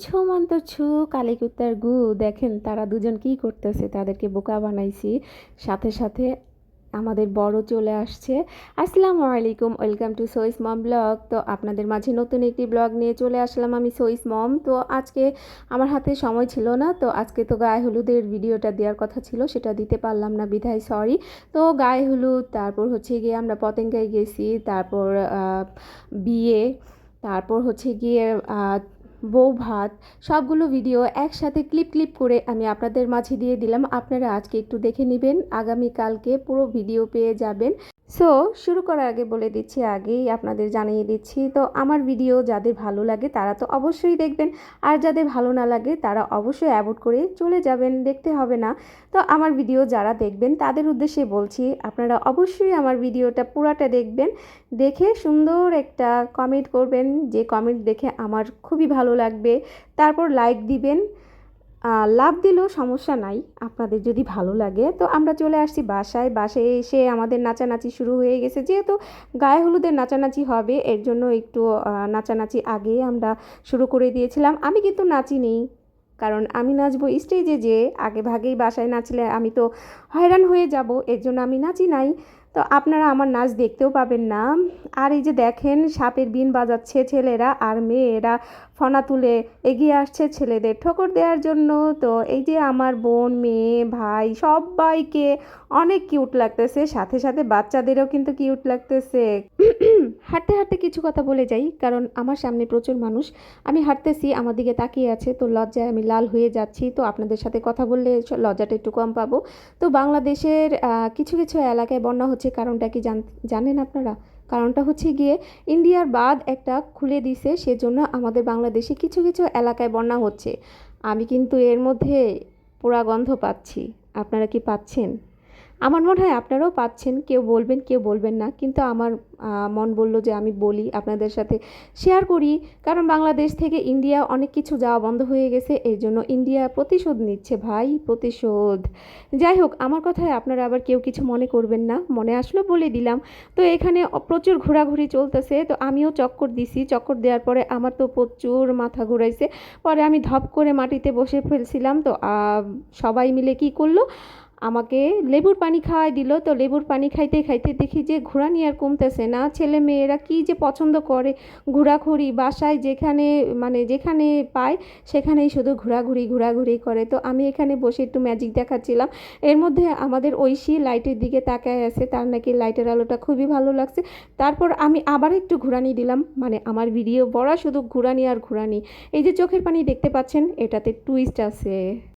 ছো মন্ত ছু কালীকুত্তার গু। দেখেন তারা দুজন কি করতেছে, তাদেরকে বোকা বানাইছি। সাথে সাথে আমাদের বড় চলে আসছে। আসসালামু আলাইকুম, ওয়েলকাম টু সোইস মম ব্লগ। তো আপনাদের মাঝে নতুন একটি ব্লগ নিয়ে চলে আসলাম আমি সোইস মম। তো আজকে আমার হাতে সময় ছিল না, তো আজকে তো গায়ে হলুদের ভিডিওটা দেওয়ার কথা ছিল, সেটা দিতে পারলাম না, বিধায় সরি। তো গায়ে হলুদ, তারপর হচ্ছে গিয়ে আমরা পতেঙ্গায় গেছি, তারপর বিয়ে, তারপর হচ্ছে গিয়ে বউ ভাত, সবগুলো ভিডিও একসাথে ক্লিপ ক্লিপ করে আমি আপনাদের মাঝে দিয়ে দিলাম। আপনারা আজকে একটু দেখে নেবেন, আগামীকালকে পুরো ভিডিও পেয়ে যাবেন। সো শুরু করার আগে বলে দিচ্ছি, আগেই আপনাদের জানিয়ে দিচ্ছি, তো আমার ভিডিও যাদের ভালো লাগে তারা তো অবশ্যই দেখবেন, আর যাদের ভালো না লাগে তারা অবশ্যই অ্যাভয়েড করে চলে যাবেন, দেখতে হবে না। তো আমার ভিডিও যারা দেখবেন তাদের উদ্দেশ্যে বলছি, আপনারা অবশ্যই আমার ভিডিওটা পুরাটা দেখবেন, দেখে সুন্দর একটা কমেন্ট করবেন, যে কমেন্ট দেখে আমার খুবই ভালো লাগবে। তারপর লাইক দিবেন, লাভ দিলেও সমস্যা নাই আপনাদের যদি ভালো লাগে। তো আমরা চলে আসছি বাসায়। বাসায় এসে আমাদের নাচানাচি শুরু হয়ে গেছে, যেহেতু গায়ে হলুদের নাচানাচি হবে এর জন্য একটু নাচানাচি আগে আমরা শুরু করে দিয়েছিলাম। আমি কিন্তু নাচিনি, কারণ আমি নাচবো স্টেজে, যে আগে ভাগেই বাসায় নাচলে আমি তো হয়রান হয়ে যাব, এর জন্য আমি নাচি নাই। তো আপনারা আমার নাচ দেখতেও পাবেন না। আর এই যে দেখেন সাপের বিন বাজাচ্ছে ছেলেরা, আর মেয়েরা ফনা তুলে এগিয়ে আসছে ছেলেদের ঠোকর দেওয়ার জন্য। তো এই যে আমার বোন, মেয়ে, ভাই সবাইকে অনেক কিউট লাগতেছে, সাথে সাথে বাচ্চাদেরও কিন্তু কিউট লাগতেছে। হাঁটতে হাঁটতে কিছু কথা বলে যাই, কারণ আমার সামনে প্রচুর মানুষ, আমি হাঁটতেছি, আমার দিকে তাকিয়ে আছে, তো লজ্জায় আমি লাল হয়ে যাচ্ছি। তো আপনাদের সাথে কথা বললে লজ্জাটা একটু কম পাবো। তো বাংলাদেশের কিছু কিছু এলাকায় বন্যা হচ্ছে, কারণটা কি জানেন আপনারা? কারণটা হচ্ছে গিয়ে ইন্ডিয়ার বাঁধ একটা খুলে দিছে, সেজন্য আমাদের বাংলাদেশে কিছু কিছু এলাকায় বন্যা হচ্ছে। আমি কিন্তু এর মধ্যে পোড়া গন্ধ পাচ্ছি, আপনারা কি পাচ্ছেন? আমার মনে হয় আপনারাও পাচ্ছেন, কেউ বলবেন কেউ বলবেন না, কিন্তু আমার মন বলল যে আমি বলি, আপনাদের সাথে শেয়ার করি। কারণ বাংলাদেশ থেকে ইন্ডিয়া অনেক কিছু যাওয়া বন্ধ হয়ে গেছে, এই জন্য ইন্ডিয়া প্রতিশোধ নিচ্ছে ভাই, প্রতিশোধ। যাই হোক, আমার কথায় আপনারা আবার কেউ কিছু মনে করবেন না, মনে আসলো বলে দিলাম। তো এখানে প্রচুর ঘোরাঘুরি চলতেছে, তো আমিও চক্কর দিছি। চক্কর দেওয়ার পরে আমার তো প্রচুর মাথা ঘুরাইছে, পরে আমি ধপ করে মাটিতে বসে ফেলছিলাম। তো সবাই মিলে কি করলো, আমাকে লেবুর পানি খাওয়াই দিল। তো লেবুর পানি খাইতে খাইতে দেখি যে ঘোরানি আর কমতেছে না। ছেলে মেয়েরা কি যে পছন্দ করে ঘোরাঘুরি, বাসায় যেখানে মানে যেখানে পায় সেখানেই শুধু ঘোরাঘুরি ঘোরাঘুরি করে। তো আমি এখানে বসে একটু ম্যাজিক দেখাচ্ছিলাম। এর মধ্যে আমাদের ঐশী লাইটের দিকে তাকায় আছে, তার নাকি লাইটের আলোটা খুবই ভালো লাগছে। তারপর আমি আবার একটু ঘোরানি দিলাম, মানে আমার ভিডিও বড়া শুধু ঘোরানি আর ঘোরানি। এই যে চোখের পানি দেখতে পাচ্ছেন, এটাতে টুইস্ট আছে।